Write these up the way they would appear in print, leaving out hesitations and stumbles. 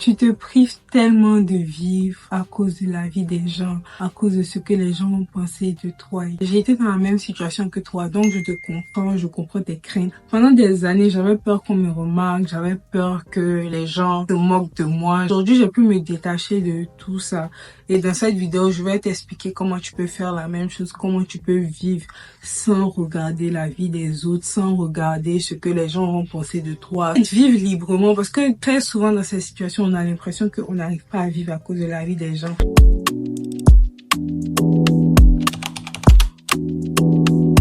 Tu te prives tellement de vivre à cause de la vie des gens, à cause de ce que les gens vont penser de toi. J'ai été dans la même situation que toi, donc je te comprends, je comprends tes craintes. Pendant des années, j'avais peur qu'on me remarque, j'avais peur que les gens se moquent de moi. Aujourd'hui, j'ai pu me détacher de tout ça. Et dans cette vidéo, je vais t'expliquer comment tu peux faire la même chose, comment tu peux vivre sans regarder la vie des autres, sans regarder ce que les gens vont penser de toi. Vivre librement, parce que très souvent dans ces situations, on a l'impression qu'on n'arrive pas à vivre à cause de la vie des gens.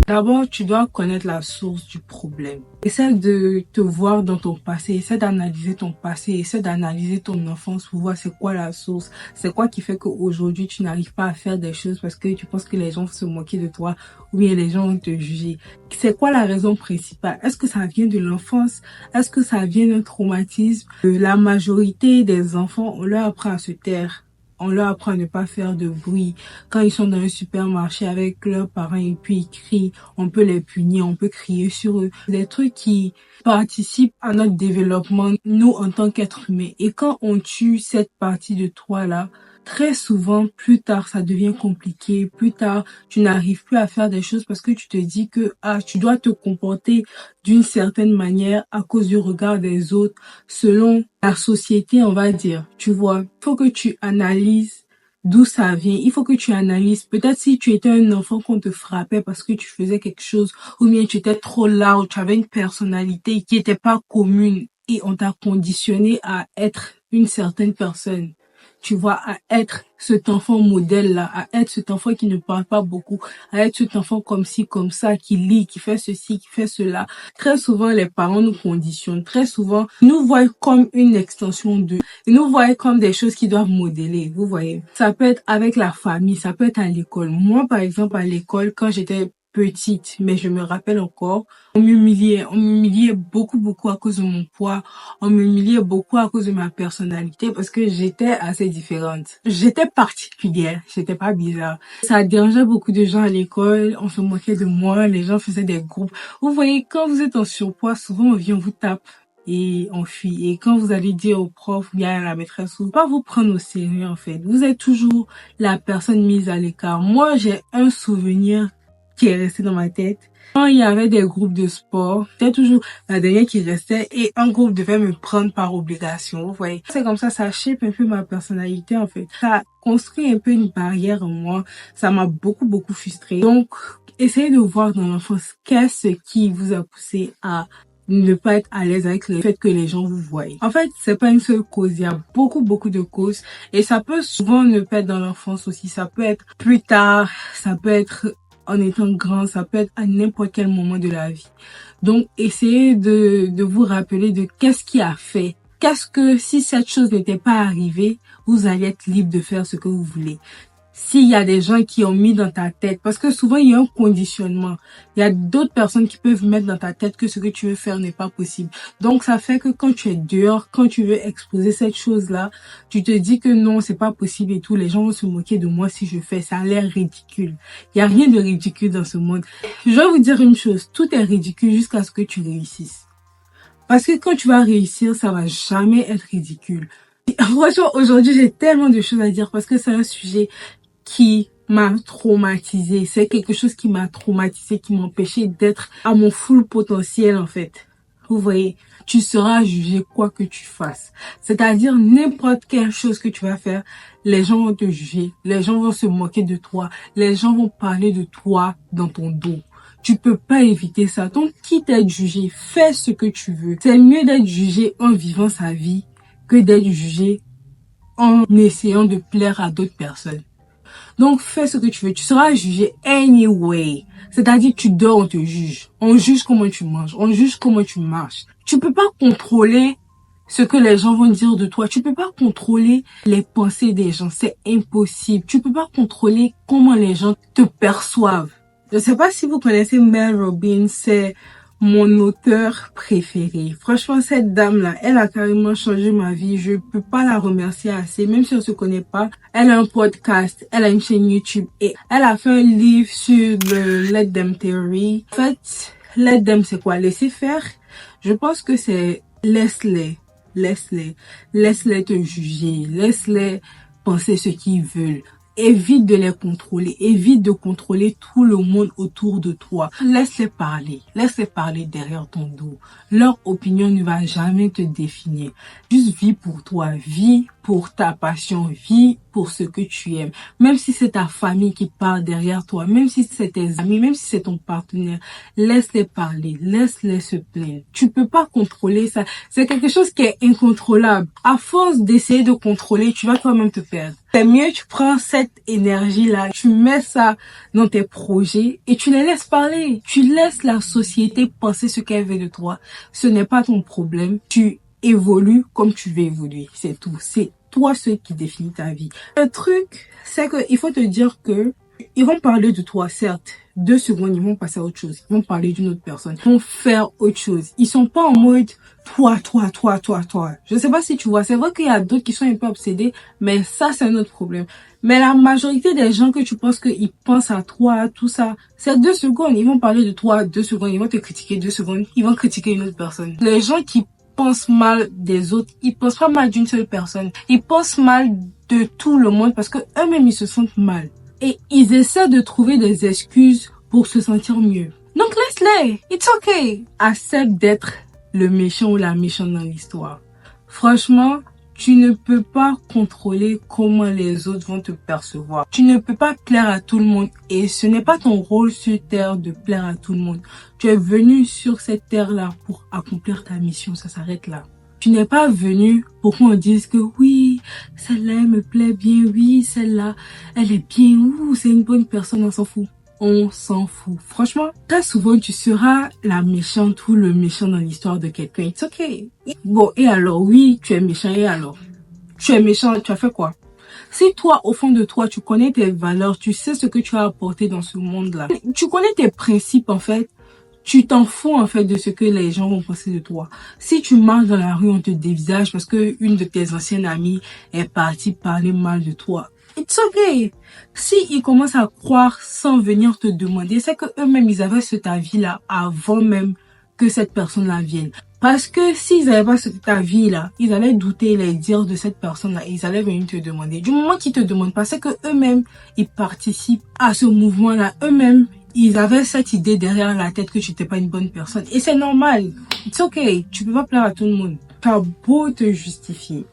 D'abord, tu dois connaître la source du problème. Essaie de te voir dans ton passé, essaie d'analyser ton passé, essaie d'analyser ton enfance pour voir c'est quoi la source, c'est quoi qui fait qu'aujourd'hui tu n'arrives pas à faire des choses parce que tu penses que les gens vont se moquer de toi ou bien les gens vont te juger. C'est quoi la raison principale? Est-ce que ça vient de l'enfance? Est-ce que ça vient d'un traumatisme? La majorité des enfants, on leur apprend à se taire. On leur apprend à ne pas faire de bruit. Quand ils sont dans un supermarché avec leurs parents et puis ils crient, on peut les punir, on peut crier sur eux. Des trucs qui participent à notre développement, nous, en tant qu'êtres humains. Et quand on tue cette partie de toi-là, très souvent, plus tard, ça devient compliqué. Plus tard, tu n'arrives plus à faire des choses parce que tu te dis que tu dois te comporter d'une certaine manière à cause du regard des autres, selon la société, on va dire. Tu vois, il faut que tu analyses d'où ça vient. Il faut que tu analyses. Peut-être si tu étais un enfant qu'on te frappait parce que tu faisais quelque chose, ou bien tu étais trop loud, tu avais une personnalité qui n'était pas commune et on t'a conditionné à être une certaine personne. Tu vois, à être cet enfant modèle-là, à être cet enfant qui ne parle pas beaucoup, à être cet enfant comme ci, comme ça, qui lit, qui fait ceci, qui fait cela. Très souvent, les parents nous conditionnent. Très souvent, ils nous voient comme une extension d'eux. Ils nous voient comme des choses qu'ils doivent modeler, vous voyez. Ça peut être avec la famille, ça peut être à l'école. Moi, par exemple, à l'école, quand j'étais petite, mais je me rappelle encore, on m'humiliait beaucoup à cause de mon poids, on m'humiliait beaucoup à cause de ma personnalité parce que j'étais assez différente. J'étais particulière, j'étais pas bizarre. Ça dérangeait beaucoup de gens à l'école, on se moquait de moi, les gens faisaient des groupes. Vous voyez, quand vous êtes en surpoids, souvent on vient, on vous tape et on fuit. Et quand vous allez dire au prof ou bien à la maîtresse, ou pas vous prendre au sérieux en fait. Vous êtes toujours la personne mise à l'écart. Moi, j'ai un souvenir qui est resté dans ma tête. Quand il y avait des groupes de sport, j'étais toujours la dernière qui restait et un groupe devait me prendre par obligation, vous voyez. C'est comme ça shape un peu ma personnalité en fait. Ça construit un peu une barrière en moi. Ça m'a beaucoup frustrée. Donc, essayez de voir dans l'enfance qu'est-ce qui vous a poussé à ne pas être à l'aise avec le fait que les gens vous voient. En fait, c'est pas une seule cause, il y a beaucoup de causes et ça peut souvent ne pas être dans l'enfance aussi, ça peut être plus tard, ça peut être en étant grand, ça peut être à n'importe quel moment de la vie. Donc, essayez de vous rappeler de qu'est-ce qui a fait. Qu'est-ce que, si cette chose n'était pas arrivée, vous allez être libre de faire ce que vous voulez. S'il y a des gens qui ont mis dans ta tête, parce que souvent il y a un conditionnement, il y a d'autres personnes qui peuvent mettre dans ta tête que ce que tu veux faire n'est pas possible. Donc ça fait que quand tu es dehors, quand tu veux exposer cette chose-là, tu te dis que non, c'est pas possible et tout, les gens vont se moquer de moi si je fais, ça a l'air ridicule. Il y a rien de ridicule dans ce monde. Je vais vous dire une chose, tout est ridicule jusqu'à ce que tu réussisses. Parce que quand tu vas réussir, ça va jamais être ridicule. Franchement, aujourd'hui, j'ai tellement de choses à dire parce que c'est un sujet qui m'a traumatisée. C'est quelque chose qui m'a traumatisée, qui m'empêchait d'être à mon full potentiel en fait. Vous voyez, tu seras jugé quoi que tu fasses. C'est-à-dire n'importe quelle chose que tu vas faire, les gens vont te juger, les gens vont se moquer de toi, les gens vont parler de toi dans ton dos. Tu peux pas éviter ça. Donc, quitte à être jugé, fais ce que tu veux. C'est mieux d'être jugé en vivant sa vie que d'être jugé en essayant de plaire à d'autres personnes. Donc, fais ce que tu veux. Tu seras jugé anyway. C'est-à-dire, tu dors, on te juge. On juge comment tu manges. On juge comment tu marches. Tu peux pas contrôler ce que les gens vont dire de toi. Tu peux pas contrôler les pensées des gens. C'est impossible. Tu peux pas contrôler comment les gens te perçoivent. Je sais pas si vous connaissez Mel Robbins. C'est mon auteur préféré. Franchement, cette dame-là, elle a carrément changé ma vie. Je peux pas la remercier assez, même si on se connaît pas. Elle a un podcast, elle a une chaîne YouTube et elle a fait un livre sur le Let Them Theory. En fait, Let Them, c'est quoi? Laisser faire. Je pense que c'est laisse-les. Laisse-les. Laisse-les te juger. Laisse-les penser ce qu'ils veulent. Évite de les contrôler. Évite de contrôler tout le monde autour de toi. Laisse-les parler. Laisse-les parler derrière ton dos. Leur opinion ne va jamais te définir. Juste vis pour toi. Vis pour ta passion. Vis pour ce que tu aimes. Même si c'est ta famille qui parle derrière toi. Même si c'est tes amis. Même si c'est ton partenaire. Laisse-les parler. Laisse-les se plaindre. Tu peux pas contrôler ça. C'est quelque chose qui est incontrôlable. À force d'essayer de contrôler, tu vas toi-même te perdre. C'est mieux, tu prends cette énergie-là, tu mets ça dans tes projets et tu les laisses parler. Tu laisses la société penser ce qu'elle veut de toi. Ce n'est pas ton problème. Tu évolues comme tu veux évoluer. C'est tout. C'est toi ce qui définit ta vie. Le truc, c'est que il faut te dire que ils vont parler de toi, certes. 2 secondes, ils vont passer à autre chose. Ils vont parler d'une autre personne. Ils vont faire autre chose. Ils sont pas en mode toi. Je sais pas si tu vois. C'est vrai qu'il y a d'autres qui sont un peu obsédés, mais ça, c'est un autre problème. Mais la majorité des gens que tu penses qu'ils pensent à toi, tout ça, c'est 2 secondes. Ils vont parler de toi 2 secondes. Ils vont te critiquer 2 secondes. Ils vont critiquer une autre personne. Les gens qui pensent mal des autres, ils pensent pas mal d'une seule personne. Ils pensent mal de tout le monde parce que eux-mêmes, ils se sentent mal. Et ils essaient de trouver des excuses pour se sentir mieux. Donc laisse-les. It's okay. Accepte d'être le méchant ou la méchante dans l'histoire. Franchement, tu ne peux pas contrôler comment les autres vont te percevoir. Tu ne peux pas plaire à tout le monde. Et ce n'est pas ton rôle sur Terre de plaire à tout le monde. Tu es venu sur cette Terre-là pour accomplir ta mission. Ça s'arrête là. Tu n'es pas venu pour qu'on dise que oui, celle-là, elle me plaît bien, oui, celle-là, elle est bien, ouh, c'est une bonne personne, on s'en fout. On s'en fout. Franchement, très souvent, tu seras la méchante ou le méchant dans l'histoire de quelqu'un. It's okay. Bon, et alors, oui, tu es méchant, et alors? Tu es méchant, tu as fait quoi? Si toi, au fond de toi, tu connais tes valeurs, tu sais ce que tu as apporté dans ce monde-là, tu connais tes principes, en fait, tu t'en fous en fait de ce que les gens vont penser de toi. Si tu marches dans la rue, on te dévisage parce que une de tes anciennes amies est partie parler mal de toi. It's okay. Si ils commencent à croire sans venir te demander, c'est que eux-mêmes ils avaient cet avis-là avant même que cette personne-là vienne. Parce que s'ils n'avaient pas cet avis-là, ils allaient douter les dires de cette personne-là et ils allaient venir te demander. Du moment qu'ils te demandent pas, c'est que eux-mêmes ils participent à ce mouvement-là. Eux-mêmes ils avaient cette idée derrière la tête que tu n'étais pas une bonne personne. Et c'est normal. It's okay. Tu peux pas plaire à tout le monde. Tu as beau te justifier.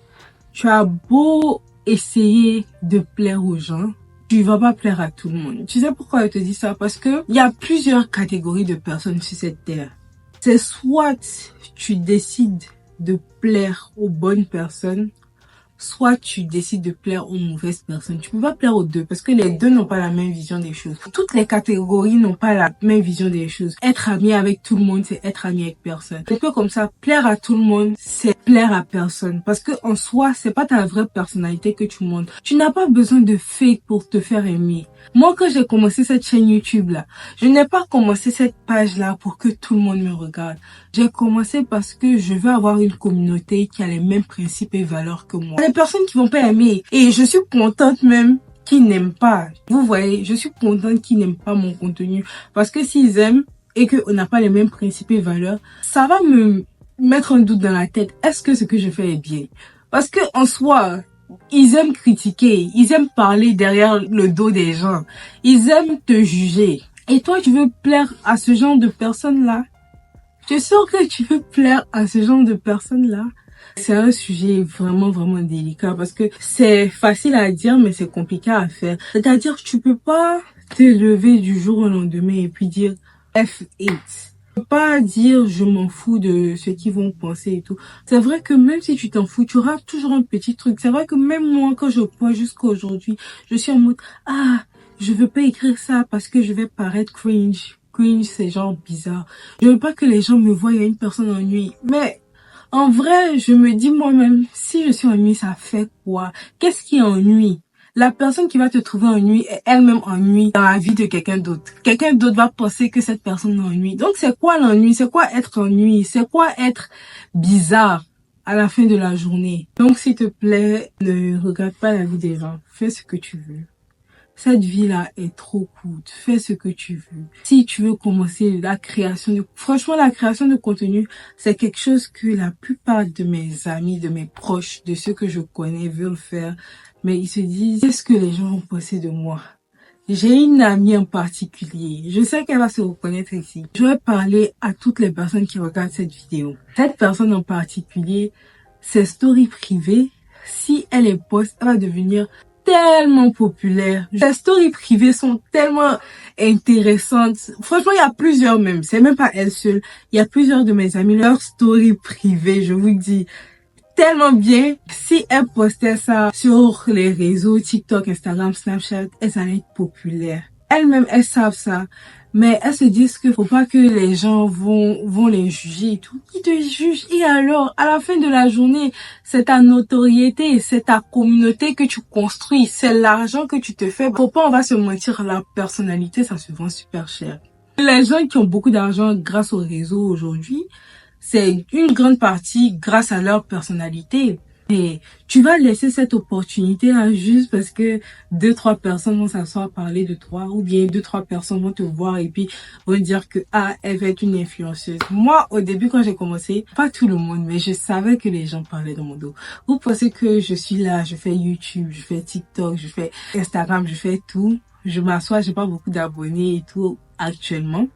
Tu as beau essayer de plaire aux gens. Tu vas pas plaire à tout le monde. Tu sais pourquoi je te dis ça? Parce que il y a plusieurs catégories de personnes sur cette terre. C'est soit tu décides de plaire aux bonnes personnes, soit tu décides de plaire aux mauvaises personnes. Tu peux pas plaire aux deux parce que les deux n'ont pas la même vision des choses. Toutes les catégories n'ont pas la même vision des choses. Être ami avec tout le monde, c'est être ami avec personne. Un peu comme ça, plaire à tout le monde, c'est plaire à personne. Parce que en soi, c'est pas ta vraie personnalité que tu montres. Tu n'as pas besoin de fake pour te faire aimer. Moi, quand j'ai commencé cette chaîne YouTube là, je n'ai pas commencé cette page là pour que tout le monde me regarde. J'ai commencé parce que je veux avoir une communauté qui a les mêmes principes et valeurs que moi. Les personnes qui vont pas aimer. Et je suis contente même qu'ils n'aiment pas. Vous voyez, je suis contente qu'ils n'aiment pas mon contenu. Parce que s'ils aiment et qu'on n'a pas les mêmes principes et valeurs, ça va me mettre un doute dans la tête. Est-ce que ce que je fais est bien? Parce que en soi, ils aiment critiquer. Ils aiment parler derrière le dos des gens. Ils aiment te juger. Et toi, tu veux plaire à ce genre de personnes-là? Tu es sûr que tu veux plaire à ce genre de personnes-là? C'est un sujet vraiment délicat parce que c'est facile à dire mais c'est compliqué à faire. C'est-à-dire que tu peux pas te lever du jour au lendemain et puis dire F8. Tu peux pas dire je m'en fous de ce qu'ils vont penser et tout. C'est vrai que même si tu t'en fous, tu auras toujours un petit truc. C'est vrai que même moi quand je vois jusqu'à aujourd'hui, je suis en mode je veux pas écrire ça parce que je vais paraître cringe. Cringe, c'est genre bizarre. Je veux pas que les gens me voient une personne ennuyée. Mais en vrai, je me dis moi-même, si je suis ennuyée, ça fait quoi? Qu'est-ce qui ennuie? La personne qui va te trouver ennuyée est elle-même ennuyée dans la vie de quelqu'un d'autre. Quelqu'un d'autre va penser que cette personne l'ennuie. Donc c'est quoi l'ennui? C'est quoi être ennuyé? C'est quoi être bizarre à la fin de la journée? Donc s'il te plaît, ne regarde pas la vie des gens. Fais ce que tu veux. cette vie-là est trop courte. Fais ce que tu veux. Si tu veux commencer franchement, la création de contenu, c'est quelque chose que la plupart de mes amis, de mes proches, de ceux que je connais veulent faire. Mais ils se disent, qu'est-ce que les gens vont penser de moi? J'ai une amie en particulier. Je sais qu'elle va se reconnaître ici. Je vais parler à toutes les personnes qui regardent cette vidéo. Cette personne en particulier, ses stories privées, si elle les poste, elle va devenir tellement populaire. Les stories privées sont tellement intéressantes. Franchement, il y a plusieurs même. C'est même pas elle seule. Il y a plusieurs de mes amis. Leurs stories privées, je vous dis, tellement bien. Si elle postait ça sur les réseaux TikTok, Instagram, Snapchat, elles allaient être populaires. Elles-mêmes, elles savent ça. Mais elles se disent qu'il faut pas que les gens vont les juger et tout. Ils te jugent. Et alors, à la fin de la journée, c'est ta notoriété, c'est ta communauté que tu construis, c'est l'argent que tu te fais. Faut pas, on va se mentir, la personnalité, ça se vend super cher. Les gens qui ont beaucoup d'argent grâce au réseau aujourd'hui, c'est une grande partie grâce à leur personnalité. Et tu vas laisser cette opportunité-là juste parce que 2-3 personnes vont s'asseoir parler de toi, ou bien 2-3 personnes vont te voir et puis vont dire que elle va être une influenceuse. Moi, au début, quand j'ai commencé, pas tout le monde, mais je savais que les gens parlaient dans mon dos. Vous pensez que je suis là, je fais YouTube, je fais TikTok, je fais Instagram, je fais tout. Je m'assois, j'ai pas beaucoup d'abonnés et tout actuellement.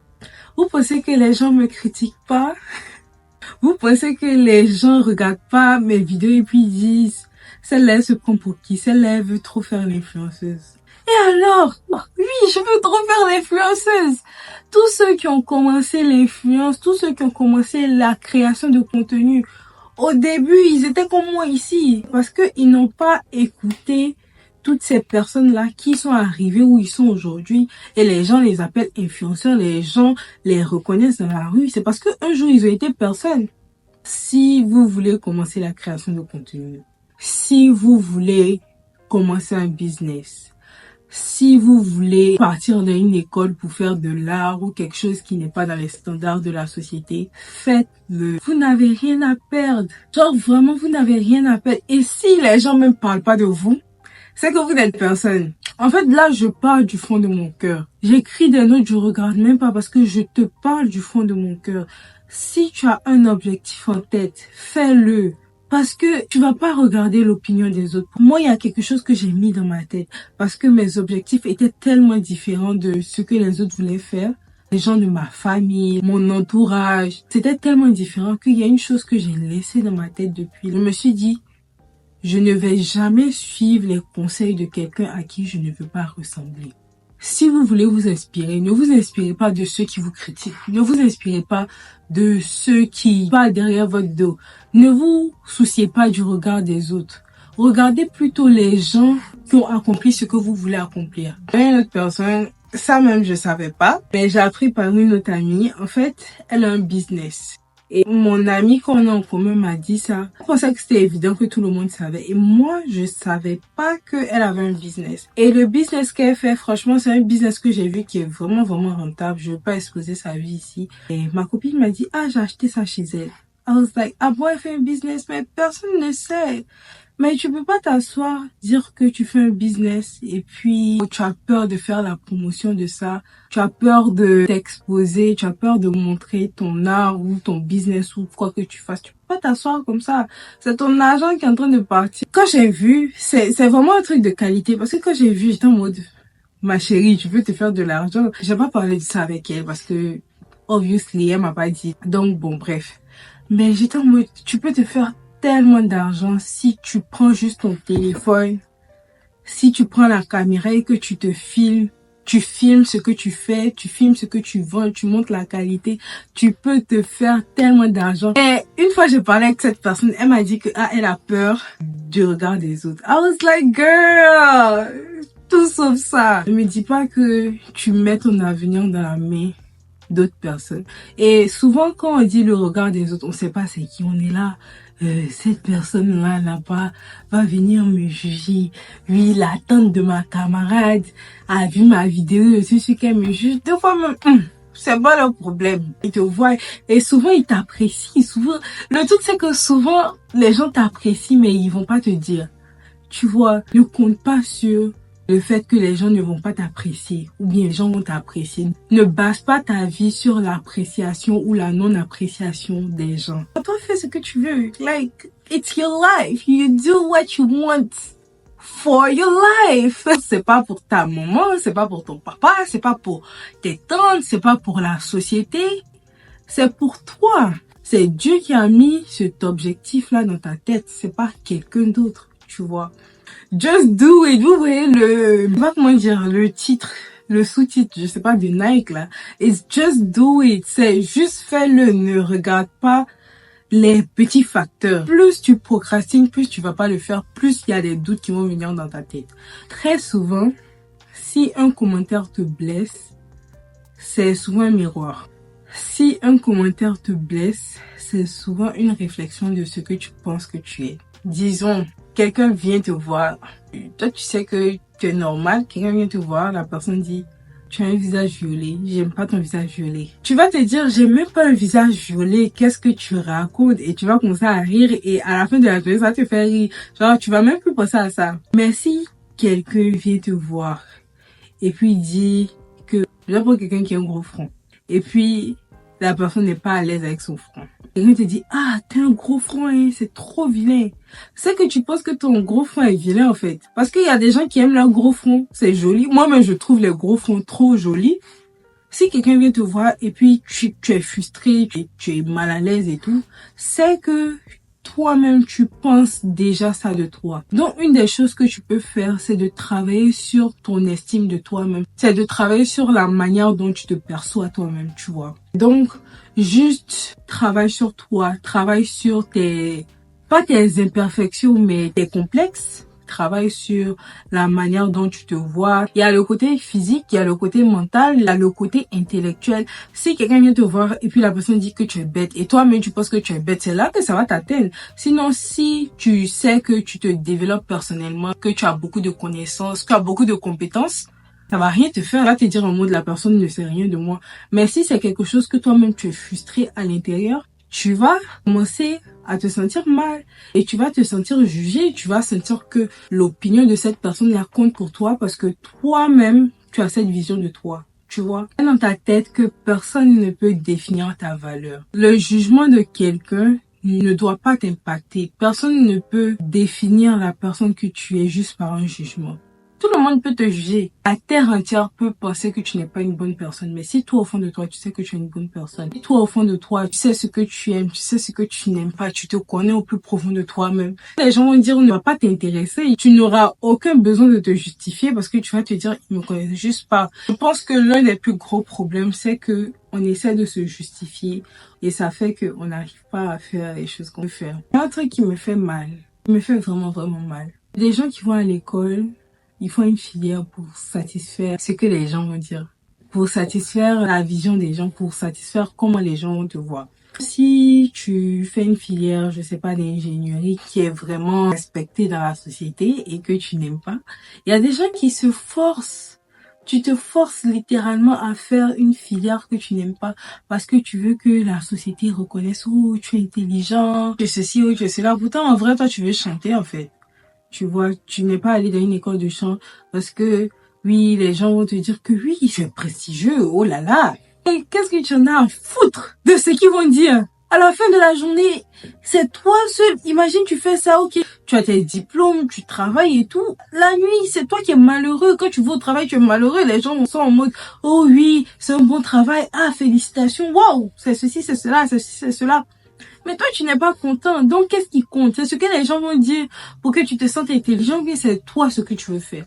Vous pensez que les gens me critiquent pas? Vous pensez que les gens regardent pas mes vidéos et puis ils disent, celle-là se prend pour qui? Celle-là veut trop faire l'influenceuse. Et alors? Oui, je veux trop faire l'influenceuse. Tous ceux qui ont commencé l'influence, tous ceux qui ont commencé la création de contenu, au début, ils étaient comme moi ici. Parce que ils n'ont pas écouté toutes ces personnes-là qui sont arrivées où ils sont aujourd'hui et les gens les appellent influenceurs, les gens les reconnaissent dans la rue, c'est parce qu'un jour ils ont été personnes. Si vous voulez commencer la création de contenu, si vous voulez commencer un business, si vous voulez partir dans une école pour faire de l'art ou quelque chose qui n'est pas dans les standards de la société, faites-le. Vous n'avez rien à perdre. Genre vraiment, vous n'avez rien à perdre. Et si les gens même parlent pas de vous, c'est que vous n'êtes personne. En fait, là, je parle du fond de mon cœur. J'écris des notes, je regarde même pas parce que je te parle du fond de mon cœur. Si tu as un objectif en tête, fais-le. Parce que tu vas pas regarder l'opinion des autres. Pour moi, il y a quelque chose que j'ai mis dans ma tête. Parce que mes objectifs étaient tellement différents de ce que les autres voulaient faire. Les gens de ma famille, mon entourage, c'était tellement différent qu'il y a une chose que j'ai laissée dans ma tête depuis. Je me suis dit, je ne vais jamais suivre les conseils de quelqu'un à qui je ne veux pas ressembler. Si vous voulez vous inspirer, ne vous inspirez pas de ceux qui vous critiquent. Ne vous inspirez pas de ceux qui parlent derrière votre dos. Ne vous souciez pas du regard des autres. Regardez plutôt les gens qui ont accompli ce que vous voulez accomplir. Une autre personne, ça même je savais pas, mais j'ai appris par une autre amie. En fait, elle a un business. Et mon ami qu'on a en commun m'a dit ça. Je pensais que c'était évident que tout le monde savait. Et moi, je savais pas qu'elle avait un business. Et le business qu'elle fait, franchement, c'est un business que j'ai vu qui est vraiment, vraiment rentable. Je veux pas exposer sa vie ici. Et ma copine m'a dit, j'ai acheté ça chez elle. I was like, bon, elle fait un business, mais personne ne sait. Mais tu peux pas t'asseoir, dire que tu fais un business et puis tu as peur de faire la promotion de ça. Tu as peur de t'exposer, tu as peur de montrer ton art ou ton business ou quoi que tu fasses. Tu peux pas t'asseoir comme ça. C'est ton argent qui est en train de partir. Quand j'ai vu, c'est vraiment un truc de qualité parce que quand j'ai vu, j'étais en mode, ma chérie, tu veux te faire de l'argent. J'ai pas parlé de ça avec elle parce que, obviously, elle m'a pas dit. Donc bon, bref. Mais j'étais en mode, tu peux te faire tellement d'argent si tu prends juste ton téléphone, si tu prends la caméra et que tu te filmes, tu filmes ce que tu fais, tu filmes ce que tu vends, tu montres la qualité, tu peux te faire tellement d'argent. Et une fois j'ai parlé avec cette personne, elle m'a dit que elle a peur du regard des autres. I was like, girl, tout sauf ça. Ne me dis pas que tu mets ton avenir dans la main d'autres personnes. Et souvent quand on dit le regard des autres, on sait pas c'est qui, on est là. Cette personne-là, là-bas, va venir me juger. Oui, la tante de ma camarade a vu ma vidéo, je suis sûre qu'elle me juge. Des fois même, c'est pas leur problème. Ils te voient et souvent ils t'apprécient. Souvent, le truc c'est que souvent les gens t'apprécient mais ils vont pas te dire. Tu vois, ne compte pas sur le fait que les gens ne vont pas t'apprécier ou bien les gens vont t'apprécier. Ne base pas ta vie sur l'appréciation ou la non-appréciation des gens. Toi, fais ce que tu veux. Like, it's your life. You do what you want for your life. C'est pas pour ta maman, c'est pas pour ton papa, c'est pas pour tes tantes, c'est pas pour la société. C'est pour toi. C'est Dieu qui a mis cet objectif-là dans ta tête. C'est pas quelqu'un d'autre, tu vois. Just do it. Vous voyez le titre, le sous-titre, je sais pas, du Nike là. It's just do it. C'est juste fais-le. Ne regarde pas les petits facteurs. Plus tu procrastines, plus tu vas pas le faire, plus il y a des doutes qui vont venir dans ta tête. Très souvent, si un commentaire te blesse, c'est souvent un miroir. Si un commentaire te blesse, c'est souvent une réflexion de ce que tu penses que tu es. Disons, quelqu'un vient te voir. Toi, tu sais que tu es normal. Quelqu'un vient te voir. La personne dit, tu as un visage violet. J'aime pas ton visage violet. Tu vas te dire, j'ai même pas un visage violet. Qu'est-ce que tu racontes? Et tu vas commencer à rire. Et à la fin de la journée, ça te fait rire. Genre, tu vas même plus penser à ça. Mais si quelqu'un vient te voir et puis dit que, je vais prendre quelqu'un qui a un gros front. Et puis, la personne n'est pas à l'aise avec son front. Quelqu'un te dit, ah, t'as un gros front, hein, c'est trop vilain. C'est que tu penses que ton gros front est vilain, en fait. Parce qu'il y a des gens qui aiment leur gros front, c'est joli. Moi-même, je trouve les gros fronts trop jolis. Si quelqu'un vient te voir et puis tu es frustré, tu es mal à l'aise et tout, c'est que toi-même, tu penses déjà ça de toi. Donc, une des choses que tu peux faire, c'est de travailler sur ton estime de toi-même. C'est de travailler sur la manière dont tu te perçois toi-même, tu vois. Donc, juste travaille sur toi, travaille sur pas tes imperfections, mais tes complexes. Travaille sur la manière dont tu te vois. Il y a le côté physique, il y a le côté mental, il y a le côté intellectuel. Si quelqu'un vient te voir et puis la personne dit que tu es bête et toi-même tu penses que tu es bête, c'est là que ça va t'atteindre. Sinon, si tu sais que tu te développes personnellement, que tu as beaucoup de connaissances, que tu as beaucoup de compétences, ça va rien te faire. Ça va te dire en mode la personne ne sait rien de moi. Mais si c'est quelque chose que toi-même tu es frustré à l'intérieur, tu vas commencer à te sentir mal et tu vas te sentir jugé. Tu vas sentir que l'opinion de cette personne la compte pour toi parce que toi-même, tu as cette vision de toi. Tu vois, dans ta tête que personne ne peut définir ta valeur. Le jugement de quelqu'un ne doit pas t'impacter. Personne ne peut définir la personne que tu es juste par un jugement. Tout le monde peut te juger. La terre entière peut penser que tu n'es pas une bonne personne. Mais si toi, au fond de toi, tu sais que tu es une bonne personne. Si toi, au fond de toi, tu sais ce que tu aimes, tu sais ce que tu n'aimes pas, tu te connais au plus profond de toi-même. Les gens vont dire, on ne va pas t'intéresser. Tu n'auras aucun besoin de te justifier parce que tu vas te dire, ils me connaissent juste pas. Je pense que l'un des plus gros problèmes, c'est que on essaie de se justifier et ça fait qu'on n'arrive pas à faire les choses qu'on veut faire. Il y a un truc qui me fait mal. Il me fait vraiment, vraiment mal. Des gens qui vont à l'école, ils font une filière pour satisfaire ce que les gens vont dire, pour satisfaire la vision des gens, pour satisfaire comment les gens vont te voir. Si tu fais une filière, je sais pas, d'ingénierie qui est vraiment respectée dans la société et que tu n'aimes pas, il y a des gens qui se forcent. Tu te forces littéralement à faire une filière que tu n'aimes pas parce que tu veux que la société reconnaisse, oh, tu es intelligent, tu es ceci, oh, tu es cela. Pourtant, en vrai, toi, tu veux chanter, en fait. Tu vois, tu n'es pas allé dans une école de chant parce que, oui, les gens vont te dire que oui, c'est prestigieux, oh là là. Et qu'est-ce que tu en as à foutre de ce qu'ils vont dire? À la fin de la journée, c'est toi seul. Imagine, tu fais ça, ok. Tu as tes diplômes, tu travailles et tout. La nuit, c'est toi qui es malheureux. Quand tu vas au travail, tu es malheureux. Les gens sont en mode, oh oui, c'est un bon travail. Ah, félicitations. Waouh, c'est ceci, c'est cela, c'est ceci, c'est cela. Mais toi, tu n'es pas content. Donc, qu'est-ce qui compte? C'est ce que les gens vont dire pour que tu te sentes intelligent, mais c'est toi ce que tu veux faire.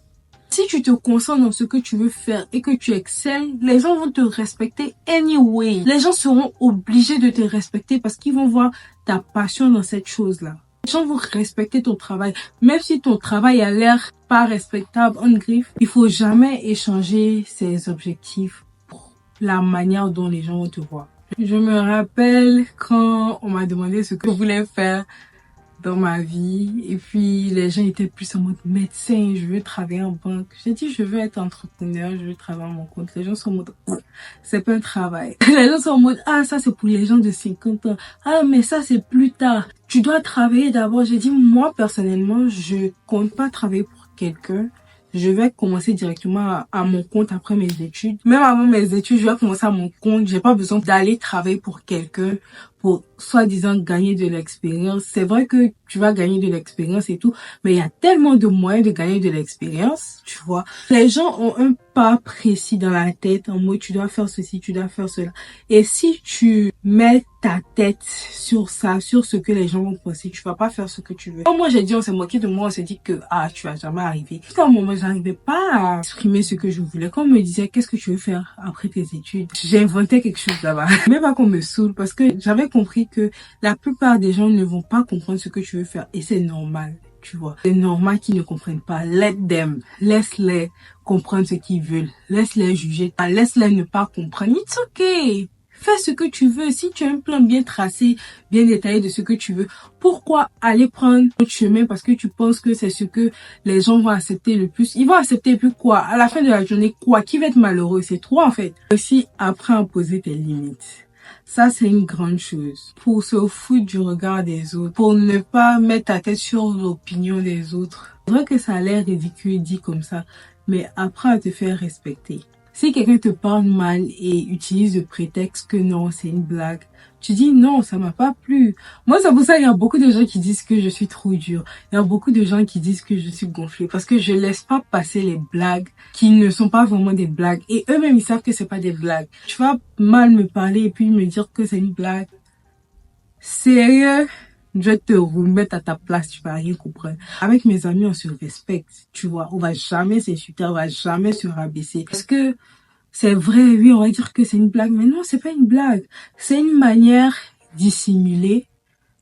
Si tu te concentres dans ce que tu veux faire et que tu excelles, les gens vont te respecter anyway. Les gens seront obligés de te respecter parce qu'ils vont voir ta passion dans cette chose-là. Les gens vont respecter ton travail. Même si ton travail a l'air pas respectable, en griffe, il faut jamais échanger ses objectifs pour la manière dont les gens vont te voir. Je me rappelle quand on m'a demandé ce que je voulais faire dans ma vie et puis les gens étaient plus en mode médecin, je veux travailler en banque. J'ai dit je veux être entrepreneur, je veux travailler à mon compte. Les gens sont en mode c'est pas un travail. Les gens sont en mode ah ça c'est pour les gens de 50 ans. Ah mais ça c'est plus tard. Tu dois travailler d'abord. J'ai dit moi personnellement je compte pas travailler pour quelqu'un. je vais commencer directement à mon compte après mes études. Même avant mes études, je vais commencer à mon compte. J'ai pas besoin d'aller travailler pour quelqu'un pour soi-disant gagner de l'expérience. C'est vrai que tu vas gagner de l'expérience et tout, mais il y a tellement de moyens de gagner de l'expérience, tu vois. Les gens ont un pas précis dans la tête en mode tu dois faire ceci, tu dois faire cela. Et si tu mets ta tête sur ça, sur ce que les gens vont penser, tu vas pas faire ce que tu veux. Comme moi j'ai dit, on s'est moqué de moi, on s'est dit que tu vas jamais arriver. À un moment, j'arrivais pas à exprimer ce que je voulais. Quand on me disait qu'est-ce que tu veux faire après tes études, j'inventais quelque chose là-bas. Même pas qu'on me saoule parce que j'avais compris que la plupart des gens ne vont pas comprendre ce que tu veux faire et c'est normal. Tu vois, c'est normal qu'ils ne comprennent pas. Let them. Laisse-les comprendre ce qu'ils veulent. Laisse-les juger. Laisse-les ne pas comprendre. It's okay. Fais ce que tu veux. Si tu as un plan bien tracé, bien détaillé de ce que tu veux, pourquoi aller prendre autre chemin parce que tu penses que c'est ce que les gens vont accepter le plus? Ils vont accepter plus quoi? À la fin de la journée, quoi? Qui va être malheureux? C'est toi en fait. Aussi, apprends à poser tes limites. Ça, c'est une grande chose. Pour se foutre du regard des autres. Pour ne pas mettre ta tête sur l'opinion des autres. C'est vrai que ça a l'air ridicule dit comme ça, mais apprends à te faire respecter. Si quelqu'un te parle mal et utilise le prétexte que non, c'est une blague, tu dis non, ça m'a pas plu. Moi, c'est pour ça qu'il y a beaucoup de gens qui disent que je suis trop dure. Il y a beaucoup de gens qui disent que je suis gonflée parce que je laisse pas passer les blagues qui ne sont pas vraiment des blagues. Et eux-mêmes, ils savent que c'est pas des blagues. Tu vas mal me parler et puis me dire que c'est une blague. Sérieux? Je vais te remettre à ta place, tu vas rien comprendre. Avec mes amis, on se respecte, tu vois. On va jamais s'insulter, on va jamais se rabaisser. Parce que c'est vrai, oui, on va dire que c'est une blague, mais non, c'est pas une blague. C'est une manière dissimulée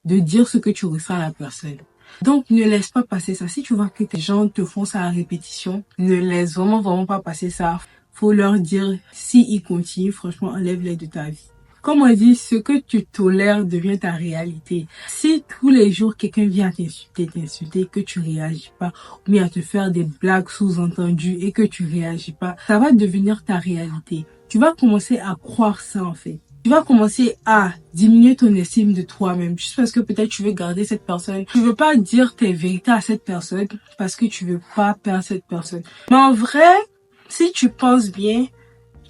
de dire ce que tu ressens à la personne. Donc, ne laisse pas passer ça. Si tu vois que tes gens te font ça à répétition, ne laisse vraiment pas passer ça. Faut leur dire, si ils continuent, franchement, enlève-les de ta vie. Comme on dit, ce que tu tolères devient ta réalité. Si tous les jours quelqu'un vient t'insulter, que tu réagis pas, ou bien à te faire des blagues sous-entendues et que tu réagis pas, ça va devenir ta réalité. Tu vas commencer à croire ça en fait. Tu vas commencer à diminuer ton estime de toi-même juste parce que peut-être tu veux garder cette personne. Tu veux pas dire tes vérités à cette personne parce que tu veux pas perdre cette personne. Mais en vrai, si tu penses bien,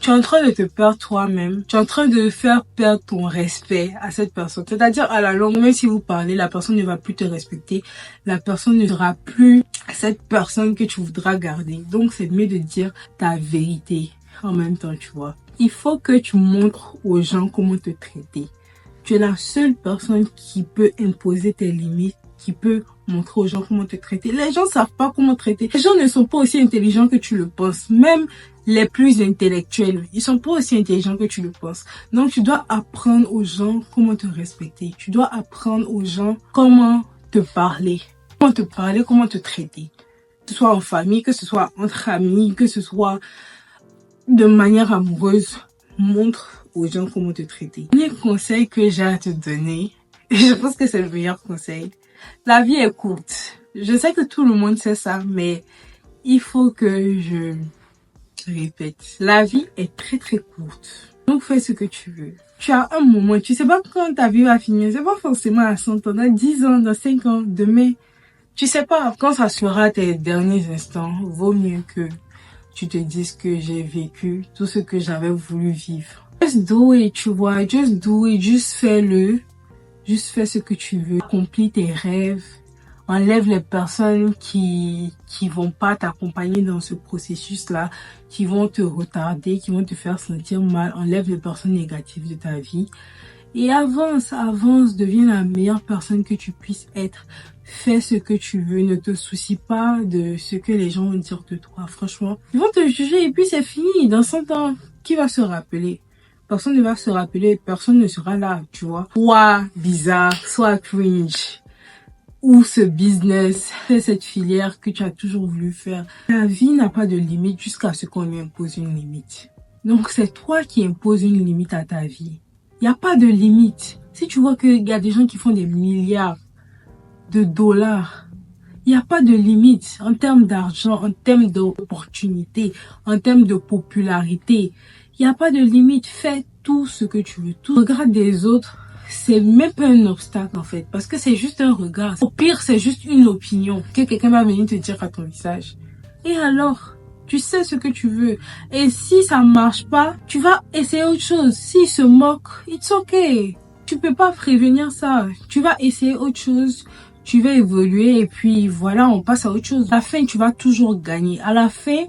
tu es en train de te perdre toi-même. Tu es en train de faire perdre ton respect à cette personne. C'est-à-dire, à la longue, même si vous parlez, la personne ne va plus te respecter. La personne ne sera plus cette personne que tu voudras garder. Donc, c'est mieux de dire ta vérité en même temps, tu vois. Il faut que tu montres aux gens comment te traiter. Tu es la seule personne qui peut imposer tes limites, qui peut montrer aux gens comment te traiter. Les gens savent pas comment traiter. Les gens ne sont pas aussi intelligents que tu le penses. Même les plus intellectuels, ils sont pas aussi intelligents que tu le penses. Donc, tu dois apprendre aux gens comment te respecter. Tu dois apprendre aux gens comment te parler. Comment te traiter. Que ce soit en famille, que ce soit entre amis, que ce soit de manière amoureuse. Montre aux gens comment te traiter. Le premier conseil que j'ai à te donner, et je pense que c'est le meilleur conseil. La vie est courte. Je sais que tout le monde sait ça, mais il faut que je répète. La vie est très courte. Donc fais ce que tu veux. Tu as un moment, tu sais pas quand ta vie va finir. C'est pas forcément à 100 ans, dans 10 ans, dans 5 ans, demain. Tu sais pas quand ça sera tes derniers instants. Vaut mieux que tu te dises que j'ai vécu tout ce que j'avais voulu vivre. Just do it, tu vois. Just do it. Juste fais-le. Juste fais ce que tu veux. Accomplis tes rêves. Enlève les personnes qui vont pas t'accompagner dans ce processus-là, qui vont te retarder, qui vont te faire sentir mal. Enlève les personnes négatives de ta vie. Et avance, deviens la meilleure personne que tu puisses être. Fais ce que tu veux, ne te soucie pas de ce que les gens vont dire de toi. Franchement, ils vont te juger et puis c'est fini. Dans 100 ans, qui va se rappeler? Personne ne va se rappeler, personne ne sera là, tu vois. Soit bizarre, soit cringe. Ou ce business, cette filière que tu as toujours voulu faire. La vie n'a pas de limite jusqu'à ce qu'on lui impose une limite. Donc c'est toi qui imposes une limite à ta vie. Il n'y a pas de limite. Si tu vois qu'il y a des gens qui font des milliards de dollars, il n'y a pas de limite en termes d'argent, en termes d'opportunités, en termes de popularité. Il n'y a pas de limite. Fais tout ce que tu veux. Tout regard des autres, c'est même pas un obstacle en fait. Parce que c'est juste un regard. Au pire, c'est juste une opinion que quelqu'un va venir te dire à ton visage. Et alors, tu sais ce que tu veux. Et si ça marche pas, tu vas essayer autre chose. S'ils se moquent, it's okay. Tu peux pas prévenir ça. Tu vas essayer autre chose. Tu vas évoluer et puis voilà, on passe à autre chose. À la fin, tu vas toujours gagner. À la fin,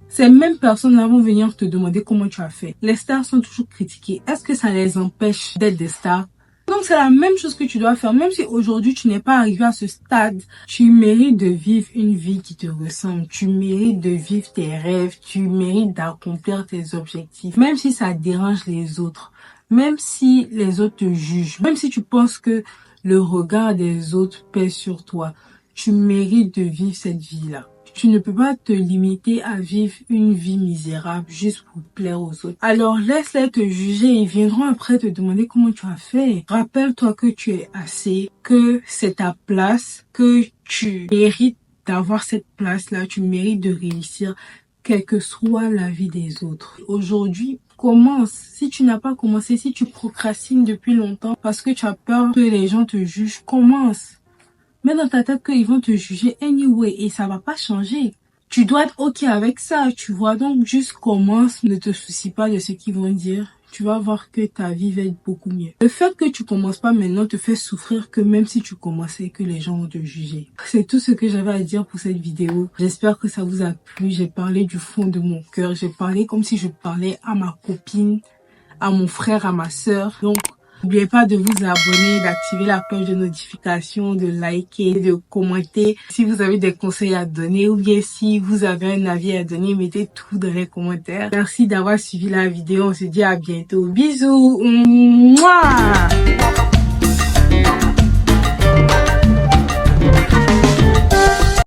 ces mêmes personnes-là vont venir te demander comment tu as fait. Les stars sont toujours critiquées. Est-ce que ça les empêche d'être des stars? Donc c'est la même chose que tu dois faire. Même si aujourd'hui tu n'es pas arrivé à ce stade, tu mérites de vivre une vie qui te ressemble. Tu mérites de vivre tes rêves. Tu mérites d'accomplir tes objectifs. Même si ça dérange les autres. Même si les autres te jugent. Même si tu penses que le regard des autres pèse sur toi. Tu mérites de vivre cette vie-là. Tu ne peux pas te limiter à vivre une vie misérable juste pour plaire aux autres. Alors laisse-les te juger, ils viendront après te demander comment tu as fait. Rappelle-toi que tu es assez, que c'est ta place, que tu mérites d'avoir cette place-là, tu mérites de réussir, quelle que soit la vie des autres. Aujourd'hui, commence. Si tu n'as pas commencé, si tu procrastines depuis longtemps parce que tu as peur que les gens te jugent, commence. Mets dans ta tête qu'ils vont te juger anyway et ça va pas changer. Tu dois être ok avec ça, tu vois. Donc juste commence, ne te soucie pas de ce qu'ils vont dire. Tu vas voir que ta vie va être beaucoup mieux. Le fait que tu commences pas maintenant te fait souffrir que même si tu commençais, que les gens vont te juger. C'est tout ce que j'avais à dire pour cette vidéo. J'espère que ça vous a plu. J'ai parlé du fond de mon cœur. J'ai parlé comme si je parlais à ma copine, à mon frère, à ma sœur. Donc, n'oubliez pas de vous abonner, d'activer la cloche de notification, de liker, de commenter. Si vous avez des conseils à donner ou bien si vous avez un avis à donner, mettez tout dans les commentaires. Merci d'avoir suivi la vidéo. On se dit à bientôt. Bisous. Mouah.